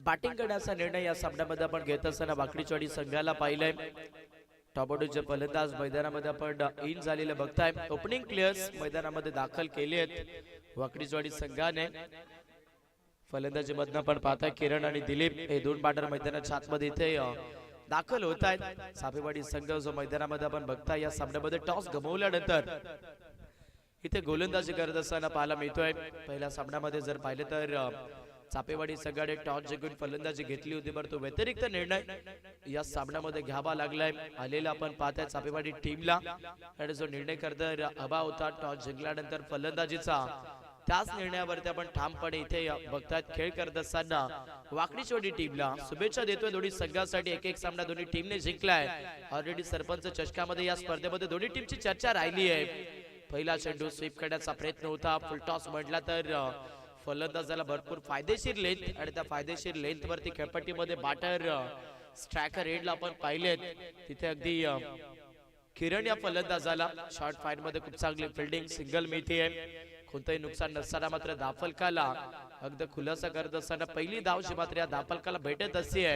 Batting करण्याचा निर्णय या सामन्यामध्ये आपण घेत असताना वाकडीचवाडी संघाला पाहिलंय. टॉपॉटूचे फलंदाज मैदानामध्ये आपण इन झालेले बघताय. ओपनिंग प्लेयर्स मैदानामध्ये दाखल केले आहेत वाकडीचवाडी संघाने. फलंदाजी मधनं आपण पाहताय किरण आणि दिलीप हे दोन बॅटर मैदानाच्या आतमध्ये इथे दाखल होत आहेत. सापेवाडी संघ जो मैदानामध्ये आपण बघताय या सामन्यामध्ये टॉस गमावल्यानंतर इथे गोलंदाजी करत असताना पाहायला मिळतोय. पहिल्या सामन्यामध्ये जर पाहिले तर चापेवाडी संघाने टॉस जिंकून फलंदाजी घेतली होती, परंतु व्यतिरिक्त निर्णय या सामन्यामध्ये घ्यावा लागलाय. आलेला आपण पाहताय चापेवाडी टीमला आणि जो निर्णय करता हवा होता टॉस जिंकल्यानंतर फलंदाजीचा, त्याच निर्णयावरती आपण ठामपणे इथे बघतायत. खेळ करत असताना वाकडीचवाडी टीमला शुभेच्छा देतोय. दोन्ही संघासाठी एक एक सामना दोन्ही टीमने जिंकलाय. ऑलरेडी सरपंच चषकामध्ये या स्पर्धेमध्ये दोन्ही टीमची चर्चा राहिली आहे. पहिला चेंडू स्वीप करण्याचा प्रयत्न होता. फुल टॉस म्हटला तर फलंदाजाला भरपूर फायदेशीर लेंथ आणि त्या फायदेशीर लेंथ वरती खेळपट्टीमध्ये बॅटर स्ट्रायकर एंडला आपण पाहिलेत. तिथे अगदी किरण या फलंदाजाला शॉर्ट फायर मध्ये खूप चांगली फिल्डिंग सिंगल मिळते. कोणतंही नुकसान नसताना मात्र धाफलकाला अगदी खुलासा करत असताना पहिली धाव जी मात्र या धाफलकाला भेटत असते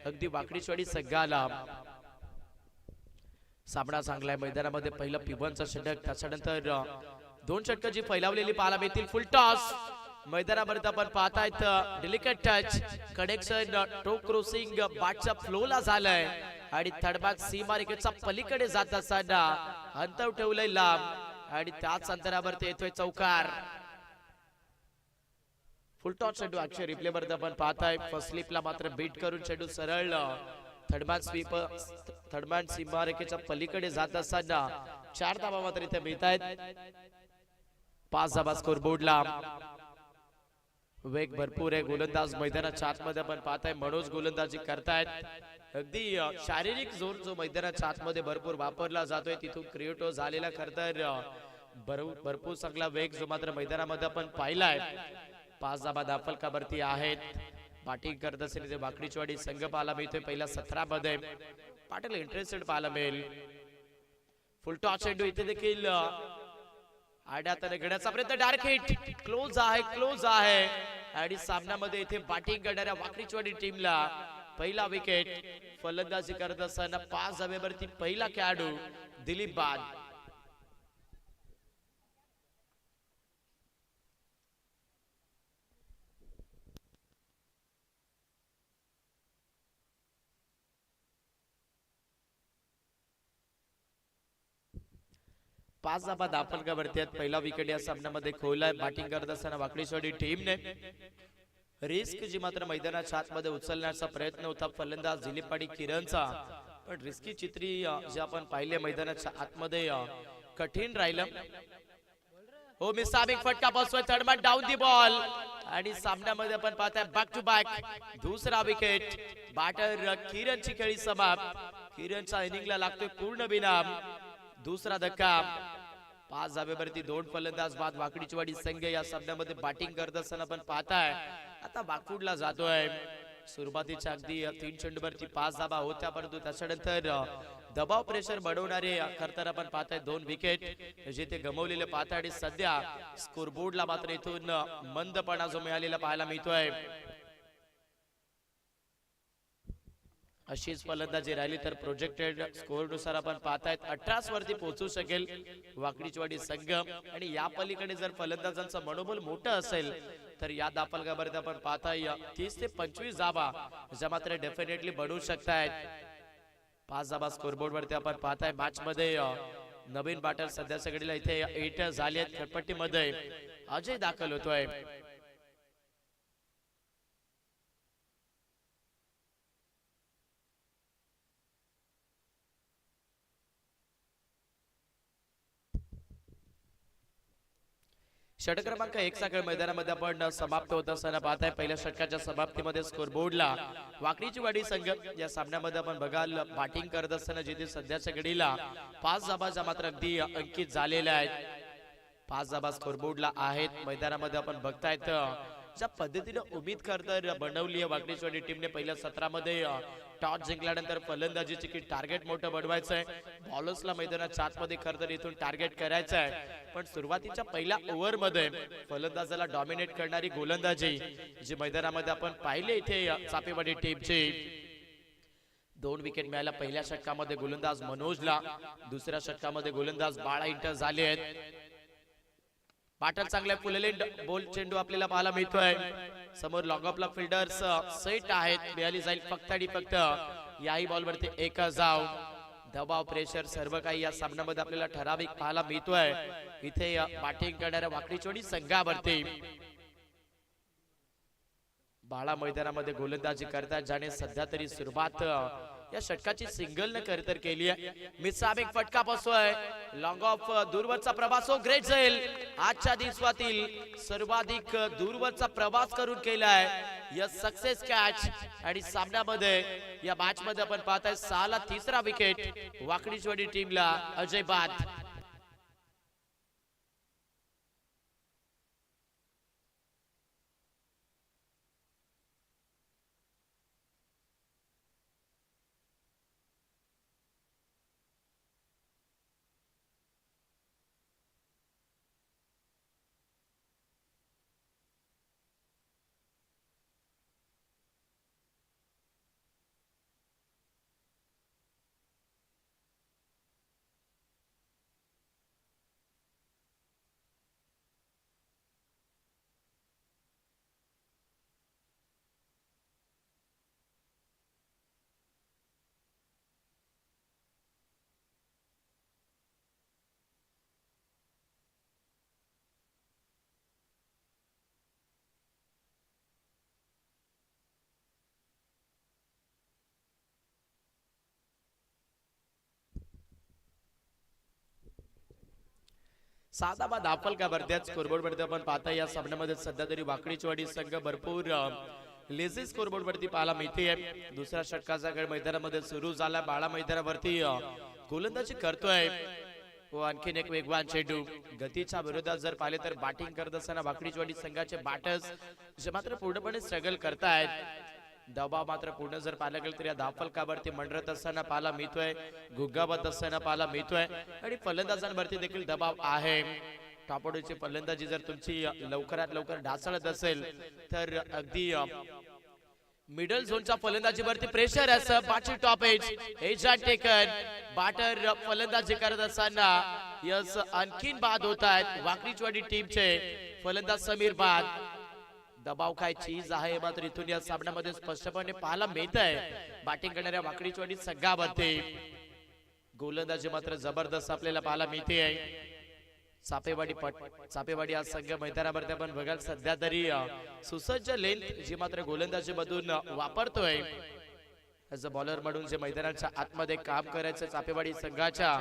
अगदी वाकडीचवाडी संघाला. सामना चांगला आहे मैदानामध्ये. पहिलं पिबनचा षटक, त्याच्यानंतर दोन षटकं जी फैलावलेली पाहायला मिळतील. फुल टॉस मैदानामध्ये आपण पाहतायत. डेलिकेट टच कनेक्शन टो क्रॉसिंग बॅटच्या फ्लोला झालाय आणि थर्डबॅक सीमारेषेच्या पलीकडे जात असताना अंतर ठेवलंय लांब आणि त्याच अंतरावरती येतोय चौकार. फुल टॉस चेंडू अक्षय रिप्ले वरती आपण पाहताय. फर्स्ट स्लिपला मात्र बीट करून चेंडू सरळ थर्डमॅन सीमारेषेच्या पलीकडे जात असताना 4 धावा मात्र इथे मिळत आहेत. 5 धावा स्कोर बोर्डला. वेग भरपूर आहे. गोलंदाज मैदानाच्या आतमध्ये आपण पाहताय मनोज गोलंदाजी करतायत. अगदी शारीरिक जोर जो मैदानाच्या आतमध्ये भरपूर वापरला जातोय तिथून क्रिएटिव्ह झालेला खर तर भरपूर चांगला वेग जो मात्र मैदानामध्ये आपण पाहिलाय. 5 धावा दाफलकावरती आहेत. बॅटिंग करत असेल ते वाकडीचवाडी संघ पाहायला मिळतोय. पहिल्या 17 मध्ये पाटील इंटरेस्टेड पाहायला मिळेल. फुल टॉस चेंडू इथे देखील आड्यात घेण्याचा प्रयत्न. डायरेक्ट हिट क्लोज आहे आणि सामन्यामध्ये इथे बॅटिंग करणाऱ्या वाकडीचवाडी टीमला पहिला विकेट. फलंदाजी करत असताना 5 धावेवरती पहिला खेळाडू दिलीप बाद. पाच धावा दाफलकावरती आहेत. पहिला विकेट या सामन्यामध्ये खोलाय. बॅटिंग करत असताना वाकडीचवाडी टीमने रिस्क जी मात्र मैदानाच्या आतमध्ये उचलण्याचा प्रयत्न होता फलंदाज दिलीप आणि किरणचा, पण रिस्की चित्री जे आपण पाहिले मैदानाच्या आतमध्ये कठीण राहिलं. हो मिसाबिक फटका बसतोय. थर्डमॅन डाऊन दी बॉल आणि सामन्यामध्ये आपण पाहताय बॅक टू बॅक दुसरा विकेट. बॅटर किरणची खेळी समाप्त. किरणच्या इनिंगला लागतोय पूर्ण विराम. दुसरा धक्का. 5 धावेवरती 2 फलंदाज बाद. वाकडीचवाडी संघ या सामन्यामध्ये बॅटिंग करत असताना आपण पाहताय आता बॅकफूटला जातोय. सुरुवातीच्या अगदी 3 चेंडूवरती 5 धावा होत्या, परंतु त्याच्यानंतर दबाव प्रेशर बनवणारे खरतर आपण पाहताय 2 विकेट जे ते गमावलेले पाहताय आणि सध्या स्कोरबोर्डला मात्र इथून मंदपणा जो मिळालेला पाहायला मिळतोय. अशीच फलंदाजी राहिली तर प्रोजेक्टेड स्कोर नुसार आपण पाहतायत 18 वरती पोहोचू शकेल वाकडीचवाडी संघ. आणि या पलीकडे जर फलंदाजांचं मनोबल मोठं असेल तर या दाफलकावरती आपण पाहताय 30 ते 25 धावा ज्या मात्र डेफिनेटली बनवू शकतायत. 5 धावा स्कोरबोर्ड वरती आपण पाहताय. मॅच मध्ये नवीन बॅटर सध्या सगळीला इथे 8 झाले आहेत. खेळपट्टीमध्ये अजय दाखल होतोय. षटक क्रमांक 1 चा खेळ मैदानामध्ये आपण समाप्त होत असताना पाहताय. पहिल्या षटकाच्या समाप्तीमध्ये स्कोरबोर्डला वाकडीचवाडी संघ या सामन्यामध्ये आपण बघाल बॅटिंग करत असताना जिथे सध्याच्या घडीला 5 धावा मात्र अगदी अंकित झालेल्या आहेत. 5 धावा स्कोरबोर्डला आहेत. मैदानामध्ये आपण बघतायत ज्या पद्धतीने उमेद खरतर बनवली आहे वाकडीचवाडी टीमने पहिल्या 17 मध्ये टॉस जिंकल्यानंतर फलंदाजीची की टार्गेट मोठं बनवायचं आहे, बॉलर्सला मैदानाच्या आतमध्ये खरं तर इथून टार्गेट करायचं आहे. पण सुरुवातीच्या पहिल्या ओव्हर मध्ये फलंदाजाला डॉमिनेट करणारी गोलंदाजी जी मैदानामध्ये आपण पाहिले इथे चापेवाडी टीमची. 2 विकेट मिळाल्या पहिल्या षटकामध्ये गोलंदाज मनोजला, दुसऱ्या षटकामध्ये गोलंदाज बाळा इंटर झाले आहेत. पाटल चांगल्या फुलेले बोल चेंडू आपल्याला पाहायला मिळतोय. समोर लॉंग ऑफला फिल्डर्स सेट आहेत. मिळाली जाईल फक्त आणि फक्त याही बॉलवरती एक जाव. दबाव प्रेशर सर्व काही या सामन्यामध्ये आपल्याला ठराविक पाहायला मिळतोय. इथे बॅटिंग करणाऱ्या वाकडीचोडी संघावरती बाळा मैदानामध्ये गोलंदाजी करतात, ज्याने सध्या तरी सुरुवात या षटकाची सिंगल न कर तर केली आहे. मिसाम एक फटका बसतोय. लॉंग ऑफ दूरवरचा प्रवास, ग्रेट जाईल. आजच्या दिवसातील सर्वाधिक दूरवरचा प्रवास करून केलाय या सक्सेस कॅच. आणि सामन्यामध्ये या मॅच मध्ये आपण पाहताय 6 ला 3रा विकेट वाकडीचोडी टीमला. अजय बाद. साधा बा दाखल का बरत्याच स्कोरबोर्ड वरती आपण पाहता या सामन्यामध्ये सध्या तरी वाकडीचोडी संघ भरपूर लेझी स्कोरबोर्ड वरती पाहायला मिळते. दुसऱ्या षटकाचा खेळ मैदानामध्ये सुरू झाला. बाळा मैदानावरती गोलंदाजी करतोय व आणखीन एक वेगवान चेंडू. गतीच्या विरोधात जर पाहिले तर बॅटिंग करत असताना वाकडीचोडी संघाचे बॅटर्स जे मात्र पूर्णपणे स्ट्रगल करतायत. दबाव मात्र पूर्ण जर पाहायला गेलं तर या धावफलकावरती मंडरत असताना पाहायला मिळतोय, गुग्गावत असताना पाहायला मिळतोय आणि फलंदाजांवरती देखील दबाव आहे. टॉपओर्डरची फलंदाजी जर तुमची लवकरात लवकर ढासळत असेल तर अगदी मिडल झोनच्या फलंदाजीवरती प्रेशर असं. बाची टॉप एज टेकन. बॅटर फलंदाजी करत असताना यस आणखीन बाद होत आहेत वाकडीचोडी टीमचे फलंदाज समीर बाद. दबाव काय चीज आहे मात्र इथून या सामन्यामध्ये स्पष्टपणे पाहायला मिळत आहे. बॅटिंग करणाऱ्या वाकडीचोडी संघावरती गोलंदाजी मात्र जबरदस्त आपल्याला पाहायला मिळते आहे. चापेवाडी हा संघ मैदानावरती आपण बघाल सध्या तरी सुसज्ज लेंथ जी मात्र गोलंदाजी मधून वापरतोय. ऍज अ बॉलर म्हणून जे मैदानाच्या आतमध्ये काम करायचं चापेवाडी संघाच्या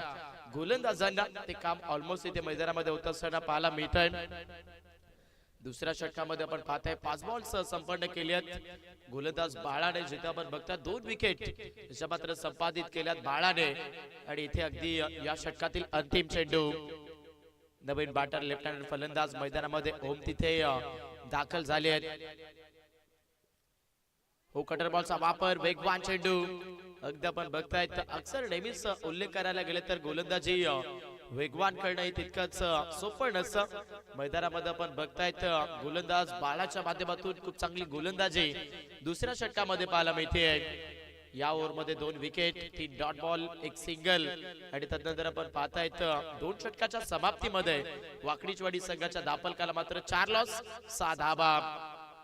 गोलंदाजांना ते काम ऑलमोस्ट इथे मैदानामध्ये होत असताना पाहायला मिळत आहे. दुसऱ्या षटकामध्ये आपण पाहताय 5 बॉल्स संपन्न केले आहेत गोलंदाज बाळाने. जिथे आपण बघता 2 विकेट ज्या मात्र संपादित केल्यात बाळाने. आणि इथे अगदी या षटकातील अंतिम चेंडू. नवीन बॅटर लेफ्ट हँड फलंदाज मैदानामध्ये ओम तिथे दाखल झाले आहेत. हो कटर बॉलचा वापर, वेगवान चेंडू. अगदी आपण बघतायत अक्सर नेहमीच उल्लेख करायला गेले तर गोलंदाजी वेगवान करणं हे तितकंच सोपं नसतं. मैदानामध्ये आपण बघतायत गोलंदाज बाळाच्या माध्यमातून खूप चांगली गोलंदाजी दुसऱ्या षटकामध्ये पाहायला मिळते. या ओव्हर मध्ये 2 विकेट, 3 डॉट बॉल, 1 सिंगल. आणि त्यानंतर आपण पाहतायत 2 षटकाच्या समाप्तीमध्ये वाकडीचवाडी संघाच्या दापलकाला मात्र 4 लॉस, 6 धावा.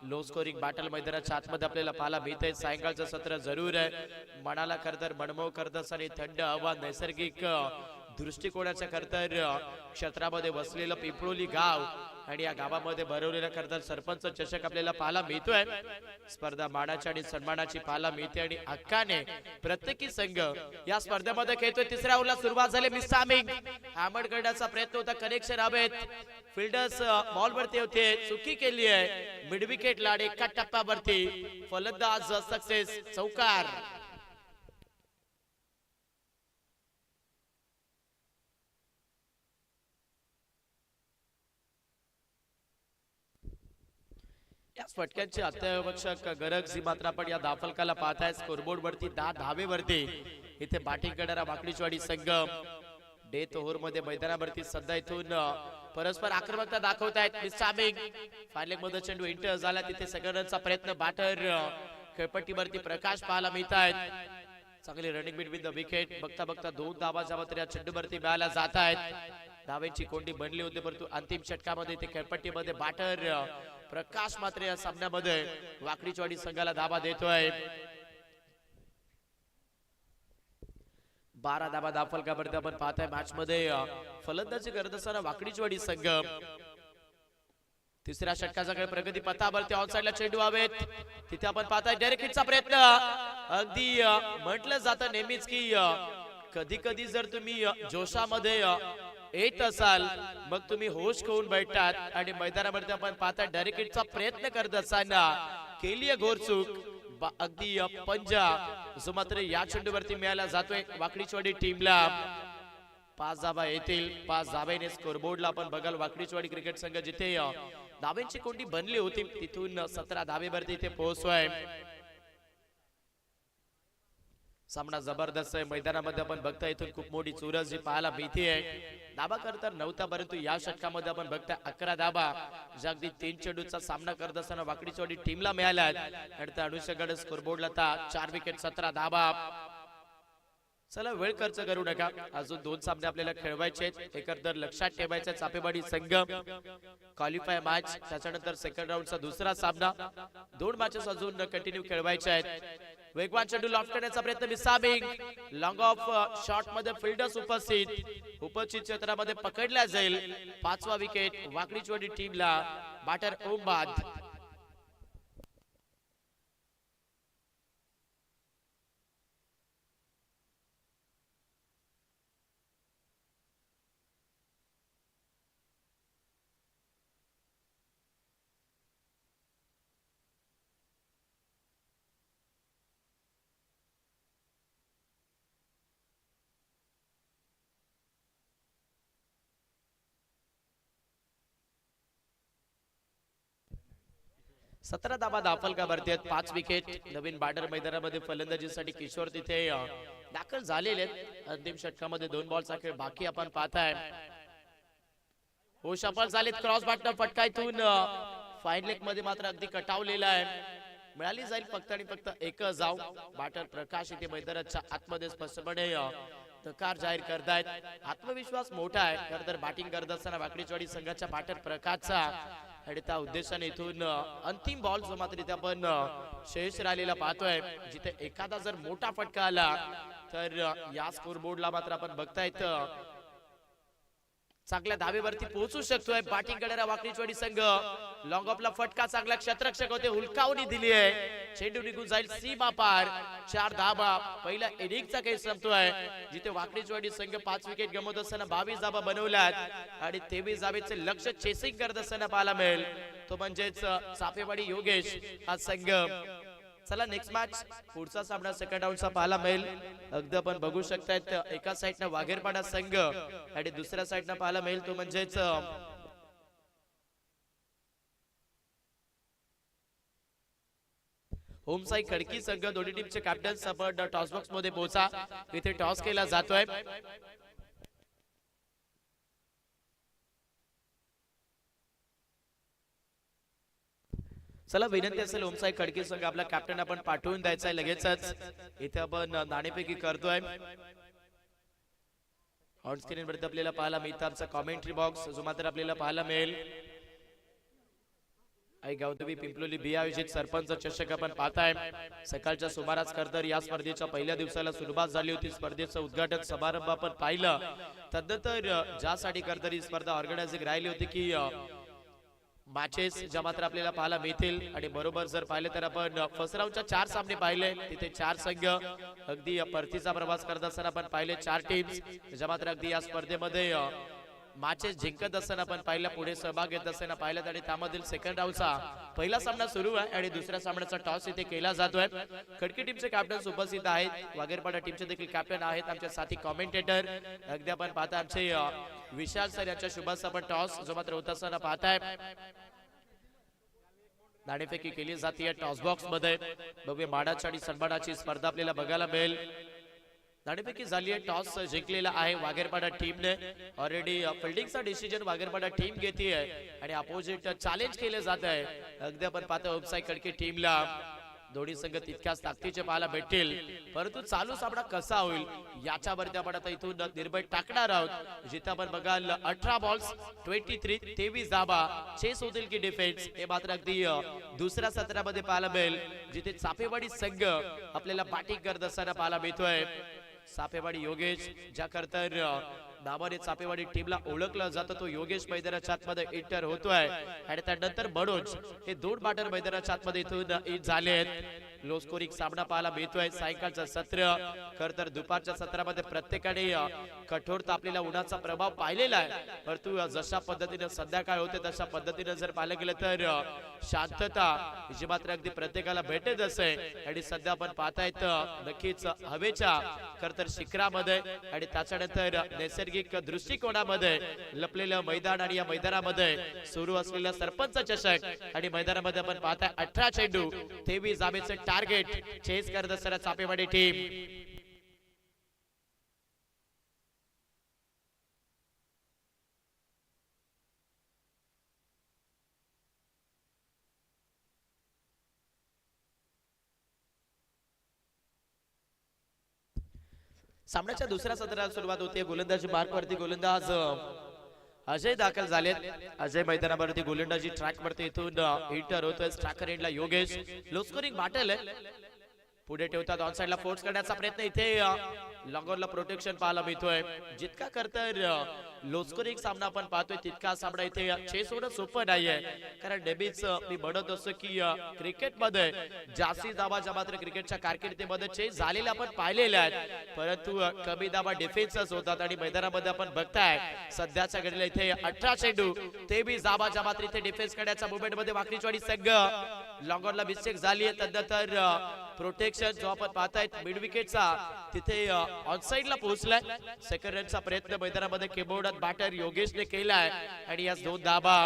लो स्कोरिंग बॅटल मैदानाच्या आतमध्ये आपल्याला पाहायला मिळते. सायंकाळचं सत्र जरूर आहे. मनाला खरतर मनमोह करत असताना थंड हवा, नैसर्गिक दृष्टिकोनाच्या खरतर क्षेत्रामध्ये वसलेलं पिंपळोली गाव आणि या गावामध्ये भरवलेला खरतर सरपंच चषक आपल्याला पाहायला मिळतोय. स्पर्धा मानाची आणि सन्मानाची पाहायला मिळते आणि हक्काने प्रत्येकी संघ या स्पर्धेमध्ये खेळतोय. तिसऱ्या ओव्हरला सुरुवात झाली. मिसामिंग हॅमर करण्याचा प्रयत्न होता, कनेक्शन हवेत. फिल्डर्स बॉल वरती होते, चुकी केली आहे. मिड विकेट लाड एका टप्प्यावरती फलंदाज सक्सेस, चौकार. त्याच फटक्यांची अत्यावश्यक गरज जी मात्र आपण या धावफलकाला पाहताय. स्कोरबोर्ड वरती 10 धावेवरती इथे बॅटिंग करणारा वाकडीचवाडी संघ डेथ ओव्हर मध्ये मैदानावरती सध्या इथून परस्पर आक्रमकता दाखवतायत. मिसामिंग फायनल मध्ये चेंडू इंटर झाला तिथे सेकंडचा प्रयत्न. बॅटर खेळपट्टीवरती प्रकाश पाहायला मिळत आहेत. चांगली रनिंग बिटवीन द विकेट. बघता बघता 2 धावा ज्यावर या चेंडूवरती मिळायला जात आहेत. धावेची कोंडी बनली होती परंतु अंतिम षटकामध्ये इथे खेळपट्टीमध्ये बॅटर प्रकाश मात्र या सामन्यामध्ये वाकडीचवाडी संघाला धावा देतोय. 12 धावा धावफलकावरती आपण पाहताय. मॅच मध्ये फलंदाजी करत असताना वाकडीचवाडी संघ तिसऱ्या षटकाचा काही प्रगती पथावरती ऑन साइडला चेंडू हवेत तिथे आपण पाहताय. डायरेक्ट हिटचा प्रयत्न. अगदी म्हटलं जातं नेहमीच की कधी कधी जर तुम्ही जोशामध्ये येत असाल मग तुम्ही होश घेऊन बैठतात आणि मैदानामध्ये आपण पाहता डायरेक्ट हिटचा प्रयत्न करत असताना केली घोरचूक. अगदी पंजा जो मात्र या चेंडूवरती मिळाला जातोय वाकडीचवाडी टीमला. 5 धावा येतील. 5 धाब्याने स्कोरबोर्डला आपण बघाल वाकडीचवाडी क्रिकेट संघ जिथे धाब्यांची कोंडी बनली होती तिथून 17 धावेवरती इथे पोहोचतोय. सामना जबरदस्त आहे. मैदानामध्ये आपण बघता इथून खूप मोठी चुरस जी पाहायला मिळते. धाबा करता नव्हता परंतु या षटकामध्ये आपण बघता 11 धाबा ज्या अगदी 3 चेंडूचा सामना करत असताना वाकडीचवाडी टीमला मिळाल्या. आणि त्या अनुषंगाने स्कोरबोर्डला 4 विकेट 17 धाबा. चला वेळ खर्च करू नका. अजून 2 सामने आपल्याला खेळवायचे आहेत. एकंदर लक्षात ठेवायचे चापेवाडी संघ क्वालिफाय मॅच त्याच्यानंतर सेकंड राऊंडचा दुसरा सामना. 2 मॅचेस अजून कंटिन्यू खेळवायचे आहेत. वेगवान चेंडू लॉफ्ट करण्याचा प्रयत्न. मिसामिंग लॉंग ऑफ शॉट मध्ये फिल्डर्स उपस्थित क्षेत्रामध्ये पकडल्या जाईल. 5वा विकेट वाकडीचवाडी टीमला. बॅटर ओमबाद. सतरा धावा धावफलकावरती आहेत. 5 विकेट. नवीन बॅटर मैदानामध्ये फलंदाजीसाठी किशोर तिथे दाखल झालेले आहेत. अंतिम षटकामध्ये 2 बॉलचा खेळ बाकी आपण पाहताय. हो सफल झालेत. क्रॉस बॅटनं फटका इथून फाईन लेग मध्ये मात्र अगदी कटावलेला आहे. मिळाली जाईल फक्त आणि फक्त एक जाऊ. बॅटर प्रकाश इथे मैदानाच्या आतमध्ये स्पष्टपणे तकार जाहीर करतायत. आत्मविश्वास मोठा आहे. खरं तर बॅटिंग करत असताना वाकडीचवाडी संघाच्या बॅटर प्रकाशचा आणि त्या उद्देशाने इथून अंतिम बॉल जो मात्र इथे आपण शेष राहिलेला पाहतोय. जिथे एखादा जर मोठा फटका आला तर या स्कोरबोर्डला मात्र आपण बघतायत चांगल्या धावेवरती पोहोचू शकतोय. बॅटिंग करणारा वाकडीचवाडी संघ लॉंग ऑफला फटका चांगला क्षेत्ररक्षक होते हुलकावणी दिली आहे. चेंडू निघून जाईल सीमा पार. 4 धावा पहिल्या इनिंगचा खेळ संपतोय जिथे वाकडीचवाडी संघ 5 विकेट गमावत असताना 22 धावा बनवल्यात आणि 23 धावेचे लक्ष चेसिंग करत असताना पाहायला मिळेल तो म्हणजेच चापेवाडी योगेश हा संघ. चला नेक्स्ट मॅच पुढचा सामना सेकंड राऊंडचा पाहायला मिळेल. अगदी आपण बघू शकतायत एका साइडनं वाघेरपाडा संघ आणि दुसऱ्या साइडनं पाहायला मिळेल तो म्हणजेच होमसाई खडकी संघ. दोन्ही टीमचे कॅप्टन आपण टॉस बॉक्स मध्ये पोहोचा. इथे टॉस केला जातोय. चला विनंती असेल होमसाई खडकी संघ आपला कॅप्टन आपण पाठवून द्यायचा आहे लगेचच. इथे आपण नाणेफेकी करतोय. ऑन स्क्रीन वरती आपल्याला पाहायला मिळतं आमचा कॉमेंट्री बॉक्स जो मात्र आपल्याला पाहायला मिळेल. आई गावदेवी पिंपलोली बी आयोजित सरपंच चषक आपण पाहताय. सकाळच्या सुमारास करतर या स्पर्धेच्या पहिल्या दिवसाला सुरुवात झाली होती. स्पर्धेचं उद्घाटन समारंभ आपण पाहिलं. तदनंतर ज्यासाठी करतर ही स्पर्धा ऑर्गनायझिंग राहिली होती की मॅचेस ज्या मात्र आपल्याला पाहायला मिळतील आणि बरोबर जर पाहिले तर आपण फर्स्ट राऊंडच्या 4 सामने पाहिले. तिथे 4 संघ अगदी परतीचा प्रवास करत असताना आपण पाहिले 4 टीम्स ज्या मात्र अगदी या स्पर्धेमध्ये मॅचेस जिंकत असताना आपण पाहिलं पुढे सहभाग घेत असताना पाहिलं आणि त्यामधील सेकंड राऊंडचा पहिला सामना सुरू आहे आणि दुसऱ्या सामन्याचा टॉस इथे केला जातोय. खडकी टीमचे कॅप्टन उपस्थित आहेत. वाघेरपाडा टीमचे देखील कॅप्टन आहेत. आमच्या साथी कॉमेंटेटर अगदी आपण पाहता आमचे विशाल सर यांच्या शुभास आपण टॉस जो मात्र होत असताना पाहताय. नाणेफेकी केली जाते टॉस बॉक्स मध्ये. बघूया मानाची आणि सन्मानाची स्पर्धा आपल्याला बघायला मिळेल. नाणेफेकी झाली आहे, टॉस जिंकलेला आहे वाघेरपाडा टीमने. ऑलरेडी फिल्डिंगचा डिसिजन वाघेरपाडा टीम घेते आहे आणि अपोजिट चॅलेंज केले जात आहे. अगदी आपण पाहतो होमसाईड कडकी टीमला दोन्ही संघ तितक्याच ताकदीचे पाहायला भेटतील, परंतु चालू सामना कसा होईल याच्यावरती आपण आता इथून निर्भय टाकणार आहोत. जिथे आपण बघाल 18 बॉल्स 23 धाबा, चेस होतील की डिफेन्स हे मात्र अगदी दुसऱ्या सत्रामध्ये पाहायला मिळेल, जिथे चापेवाडी संघ आपल्याला बॅटिंग करत असताना पाहायला मिळतोय. चापेवाडी योगेश ज्या करता नावाने चापेवाडी टीमला ओळखलं जातं तो योगेश मैदानाच्या आतमध्ये एंटर होतोय आणि त्यानंतर मनोज हे दोन बॅटर मैदानाच्या आतमध्ये इथून इन झाले आहेत. लो स्कोरिंग सामना पाहायला मिळतोय. सायंकाळचं सत्र खर तर दुपारच्या सत्रामध्ये प्रत्येकाने कठोरता आपल्याला उन्हाचा प्रभाव पाहिलेला आहे, परंतु जशा पद्धतीने संध्याकाळ होते तशा पद्धतीने जर पाहिलं गेलं तर शांतता जी मात्र अगदी प्रत्येकाला भेटत असे. आणि सध्या आपण पाहतायत नक्कीच हवेच्या खर तर शिखरामध्ये आणि त्याच्यानंतर नैसर्गिक दृष्टिकोनामध्ये लपलेलं मैदान आणि या मैदानामध्ये सुरू असलेला सरपंच चषक आणि मैदानामध्ये आपण पाहताय 18 चेंडू 23 धाबेचे टार्गेट चेस करत असताना चापेवाडी टीम. सामन्याच्या दुसऱ्या सत्राला सुरुवात होते. गोलंदाजी मार्कवरती गोलंदाज अजय दाखल झालेत. अजय मैदानावरती गोलंदाजी ट्रॅक वरती इथून एंटर होतोय. स्ट्रायकर एंडला योगेश. लो स्कोरिंग बॅटल आहे. पुढे ठेवतात ऑन साइडला फोर्स करण्याचा प्रयत्न. इथे लॉंगरला प्रोटेक्शन पाहायला मिळतोय. जितका करतर लो स्कोरिंग सामना आपण पाहतोय तितका सामना इथे चेस होणं सोपं नाहीये, कारण नेहमीच मी म्हणत असतो की क्रिकेटमध्ये जास्ती धावा ज्या मात्र क्रिकेटच्या कारकिर्दीमध्ये चेस झालेले आपण पाहिलेले आहेत, परंतु कमी धावा डिफेन्सच होतात. आणि मैदानामध्ये आपण बघताय सध्याच्या घडीला इथे 18 चेंडू 23 धावा ज्या मात्र इथे डिफेन्स करण्याच्या मुवमेंट मध्ये वाकडीचवाडी संघ लॉंगरला मिस्टेक झाली आहे. त्यानंतर प्रोटेक्शन जो आपण पाहताय मिड विकेटचा तिथे ऑन साइडला पोहोचलाय. सेकंड रनचा प्रयत्न मैदानामध्ये किंबहुना बॅटर योगेशने केलाय आणि या दोन धाबा.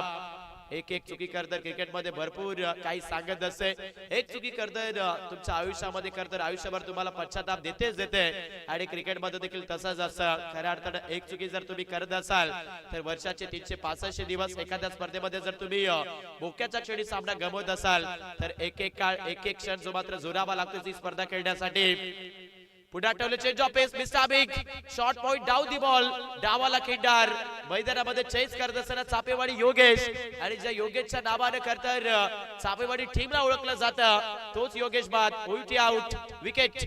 एक चुकी करतर क्रिकेटमध्ये भरपूर काही सांगत असते. एक चुकी करतर तुमच्या आयुष्यामध्ये करतर आयुष्यभर तुम्हाला पश्चाताप देते आणि क्रिकेटमध्ये देखील तसंच असतं. खऱ्या अर्थानं एक चुकी जर तुम्ही करत असाल तर वर्षाचे 365 दिवस एखाद्या स्पर्धेमध्ये जर तुम्ही बोक्याच्या क्षणी सामना गमवत असाल तर एक क्षण जो मात्र जोरावा लागतो ती स्पर्धा खेळण्यासाठी. पुन्हा ठेवले change of pace. Mister big short point down the ball. डावाला खिंडार मैदानामध्ये चेस करत असताना चापेवाडी योगेश आणि ज्या योगेशच्या नावाने करतर चापेवाडी टीमला ओळखलं जातं तोच योगेश बाद. उलटी आउट विकेट.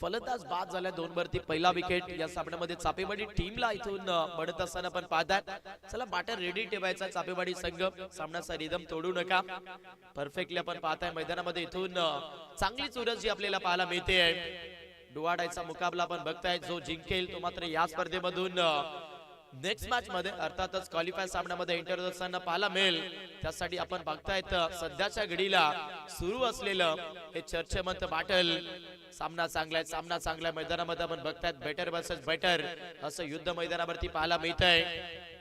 फलंदाज बाद झाल्या 2 वरती पहिला विकेट. या सामन्यामध्ये चापेवाडी टीमला इथून बनत असताना पण पाहतात. चला बॅटर रेडी ठेवायचा चापेवाडी संघ. सामन्याचा रिदम तोडू नका. परफेक्टली आपण पाहताय मैदानामध्ये इथून चांगली चुरस जी आपल्याला पाहायला मिळते आहे. डोवाडायचा मुकाबला आपण बघताय. जो जिंकेल तो मात्र या स्पर्धेमधून नेक्स्ट मॅच मध्ये अर्थातच क्वालिफाय सामन्यामध्ये एंटर होत असताना पाहायला मिळेल. त्यासाठी आपण बघतायत सध्याच्या घडीला सुरू असलेलं हे चर्चेमंत बॅटल. सामना चांगला मैदानामध्ये आपण बघतायत बेटर वर्सेस बेटर असं युद्ध मैदानावरती पाहायला मिळतंय.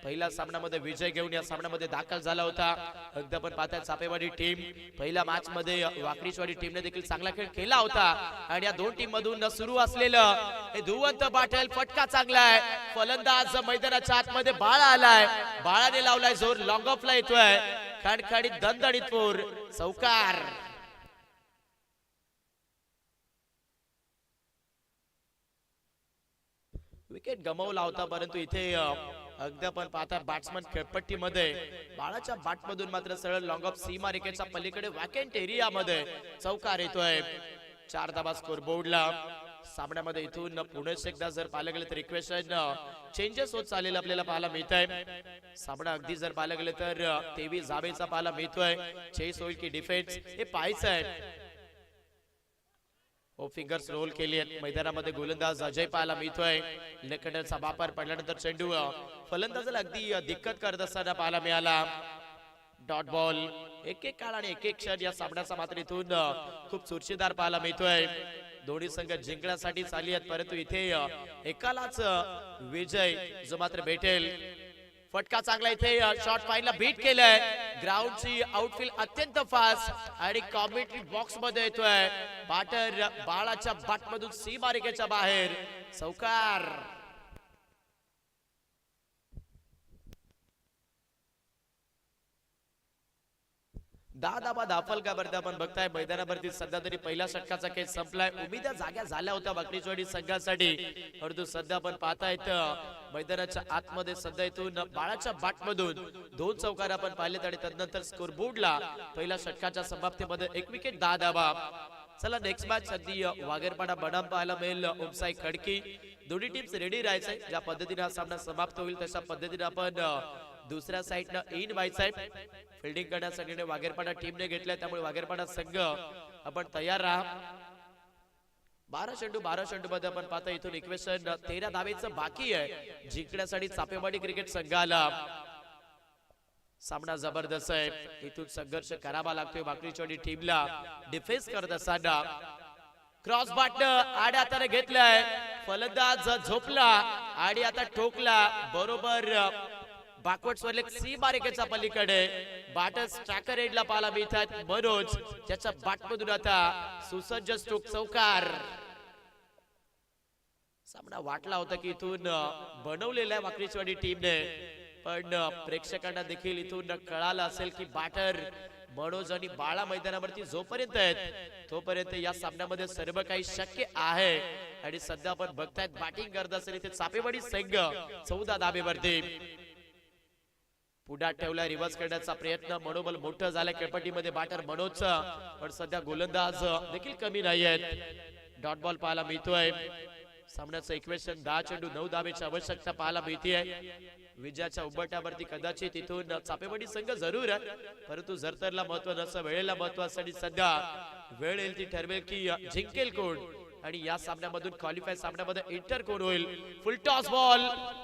पहिल्या सामन्यामध्ये विजय घेऊन या सामन्यामध्ये दाखल झाला होता. अगदी आपण पाहताय चापेवाडी टीम पहिल्या मॅच मध्ये वाकडीचवाडी टीमने देखील चांगला खेळ केला होता आणि या दोन टीम मधून सुरू असलेलं हे धुवंत बॅटल. फटका चांगला आहे. फलंदाज मैदानाच्या आतमध्ये बाळा आलाय. बाळाने लावलाय जोर. लॉंग ऑफला येतोय. खणखणीत दणदणीतपूर चौकार. विकेट गमावला होता, परंतु इथे अगदी आपण पाहता बॅट्समन खेळपट्टीमध्ये बाळाच्या बॅटमधून मात्र सरळ लॉंग ऑफ सीमा रेखेच्या पलीकडे वॅकेंट एरियामध्ये चौकार येतोय. 4 धाबा स्कोर बोर्डला. सामन्यामध्ये इथून पुणे एकदा जर पाहिलं गेलं तर इक्वेशन चेंजेस होत चाललेलं आपल्याला पाहायला मिळत आहे. सामना अगदी जर पाहिलं गेलं तर 23 धाबेचा पाहायला मिळतोय. चेस होईल की डिफेन्स हे पाहायचं आहे. फिंगर्स रोल केली आहेत. मैदानामध्ये गोलंदाज अजय पाहायला मिळतोय. लेखंडरचा वापर पडल्यानंतर चेंडू फलंदाजाला अगदी दिक्कत करत असताना पाहायला मिळाला. Dot ball. एक एक काळ आणि एक एक क्षण या सामन्याचा मात्र इथून खूप चुरशीदार पाहायला मिळतोय. दोन्ही संघ जिंकण्यासाठी चालली आहेत, परंतु इथे एकालाच विजय जो मात्र भेटेल. फटका चांगला इथे शॉट फाईनला बीट केलाय. ग्राउंडची आउटफील्ड अत्यंत फास्ट आणि कॉमेंट्री बॉक्स मध्ये येतोय. बॅटर बाळाच्या बॅटमधून सीमारेषेच्या बाहेर. चौकार. दाफल का बरं आपण बघताय मैदानावरती सध्या तरी पहिल्या षटकाचा खेळ संपलाय. उमेदा जाग्या झाल्या होत्या वाकडीचवाडी संघासाठी, परंतु सध्या आपण पाहतायत मैदानाच्या आतमध्ये सध्या इथून बाळाच्या बॅटमधून 2 चौकार आपण पाहिलेत आणि तदनंतर स्कोरबोर्डला पहिल्या षटकाच्या समाप्तीमध्ये 1 विकेट 10 धावा. चला नेक्स्ट मॅच सध्या वाघेरपाडा बनाम पाहायला मिळेल. ओमसाई खडकी. दोन्ही टीम्स रेडी राहायचंय. ज्या पद्धतीने हा सामना समाप्त होईल तशा पद्धतीने आपण दुसऱ्या साइडनं इन व्हायचंय. फिल्डिंग करण्यासाठी वाघेरपाडा टीमने घेतलाय, त्यामुळे वाघेरपाडा संघ आपण तयार राहा. 12 चेंडू मध्ये आपण पाहता इथून इक्वेशन 13 धावेचं बाकी आहे जिंकण्यासाठी चापेवाडी क्रिकेट संघाला. सामना जबरदस्त आहे. इथून संघर्ष करावा लागतोय वाकडीचवाडी टीमला डिफेन्स करत असताना. क्रॉस बॅट आड हाताने घेतलाय. फलंदाज झोपला आणि आता ठोकला बरोबर बॅकवर्ड स्वरलेग सीमारेषेच्या पलीकडे. बॅटर्स ट्रॅकर एंडला पाहायला मिळतात. मनोज ज्याच्या बॅटमधून आता सुसज्ज स्ट्रोक. चौकार. सामना वाटला होता की इथून बनवलेला आहे वाकडीचवाडी टीमने, पण प्रेक्षकांना देखील इथून कळालं असेल की बॅटर मनोज आणि बाळा मैदानावरती जोपर्यंत आहेत तोपर्यंत या सामन्यामध्ये सर्व काही शक्य आहे. आणि सध्या आपण बघतायत बॅटिंग करत असेल इथे चापेवाडी संघ 14 धाबेवरती. पुढात ठेवला. रिव्हर्स करण्याचा प्रयत्न. मनोबल मोठं झालं खेळपट्टीमध्ये बॅटर मनोजचं, पण सध्या गोलंदाज देखील कमी नाही आहेत. डॉट बॉल पाहायला मिळतोय. सामन्याचं इक्वेशन 10 चेंडू 9 धावेची आवश्यकता पाहायला मिळते. विजयाच्या उंबरठ्यावरती कदाचित इथून चापेवाडी संघ जरूर आहे, परंतु जरतरला महत्व नसतं, वेळेला महत्व असतं. सध्या वेळ येईल ती ठरवेल की जिंकेल कोण आणि या सामन्यामधून क्वालिफाय सामन्यामध्ये इंटर कोण होईल. फुल टॉस बॉल.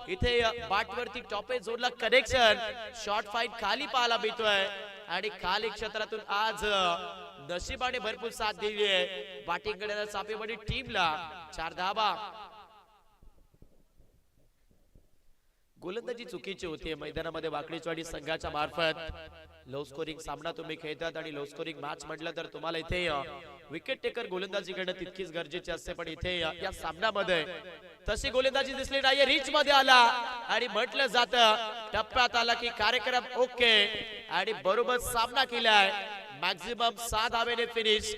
इथे बॅटवरती टॉप एज जोडला कनेक्शन. शॉट फाईन खाली पाहायला मिळतोय आणि खाली क्षेत्रातून आज नशिबाने भरपूर साथ दिली आहे बॅटिंग करणाऱ्या चापेवाडी टीमला. 4 धावा. गोलंदाजी चुकीची होती मैदानामध्ये वाकडीचवाडी संघाच्या मार्फत. लो स्कोरिंग सामना तुम्ही खेळतात आणि लो स्कोरिंग मॅच म्हटलं तर तुम्हाला इथे विकेट टेकर गोलंदाजी करणं तितकीच गरजेची असते, पण इथे या सामन्यामध्ये तशी गोलंदाजी दिसली नाहीये. रीच मध्ये आला आणि म्हटलं जातं टप्प्यात आला की कार्यक्रम ओके आणि बरोबर सामना केलाय. मॅक्झिमम 6 धावेने फिनिश.